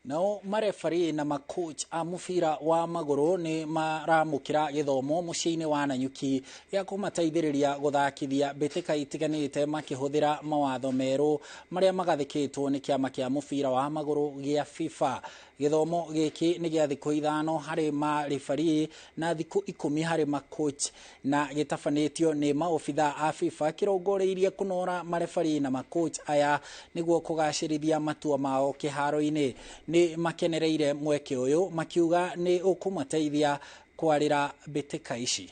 Nao marefari na macoach a mubira wa maguru ni maramukira githomo muciini wa Nanyuki ya kumateithiriria guthakithia mbitika itiganite makihuthira mawatho meru maria magathikitwo ni kiama kia mubira wa maguru gia FIFA. Githomo giki ni gia thikũ 5 hari marefari na thikũ 10 hari macoach na gitafanitio ni maofitha a FIFA kirongoreirie kunora marefari na macoach aya niguo kũgacĩrithia matua mao kĩharo-inĩ. Ni makenereire mweke uyu makiuga ni ukumateithia kwarira mbitika ici.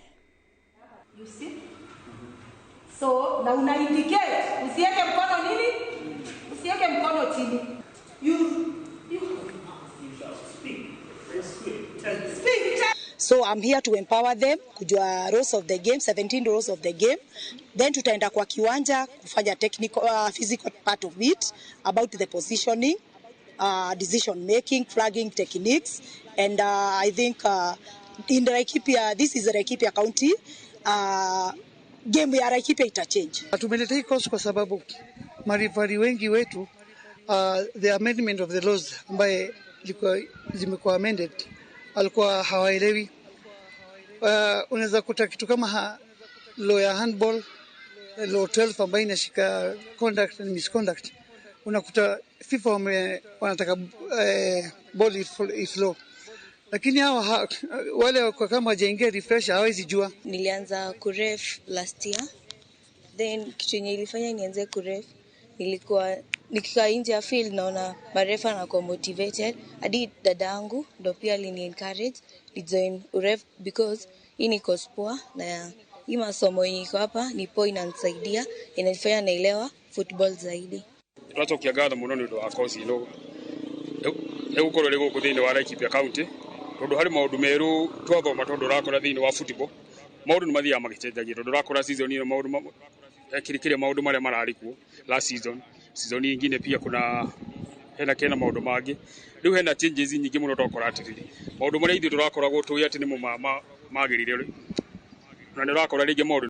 You see? So na una indicate usiweke mkono nini? Usiweke mkono chini. You speak. So I'm here to empower them kujua rules of the game, 17 rules of the game. Then tutaenda kwa kiwanja kufanya technical physical part of it about the positioning, decision making, flagging techniques, and I think in Laikipia, this is Laikipia County, game ya Laikipia ita change. Tumeleta hii course kwa sababu marefari wengi wetu the amendment of the laws ambaye zimekuwa amended alikuwa hawaelewi. Unaweza kuta kitu kama law ya handball, law 12 ambayo inashika conduct and misconduct. Unakuta FIFA wanataka ball is low. Lakini hawa wale kwa kama hajaingia refresh hawezi jua. Nilianza kuref last year. Then kitu yenye ilifanya nianze kuref nilikuwa nikikaa nje ya field naona marefa na kwa motivated. Hadi dadangu ndo pia alini encourage ni join uref because hii ni course poa na hii masomo yenye iko hapa ni poa inanisaidia inanifanya naelewa football zaidi. Twacokia ngatho muno ni undu wa course ino egukorwo ri guku thiini wa Laikipia County tondu hari maundu meru twathoma tondu rakora thiini wa football maundu ni mathia magicenjagia tondu rakora season ino maundu ekirikiria maundu maria mararikuo last season ingine pia hena maundu mangi riu hena changes nyingi muno tokora atiriri maundu maria ithu turakoragwo tui ati ni mo magirire na ni rakora ringi maundu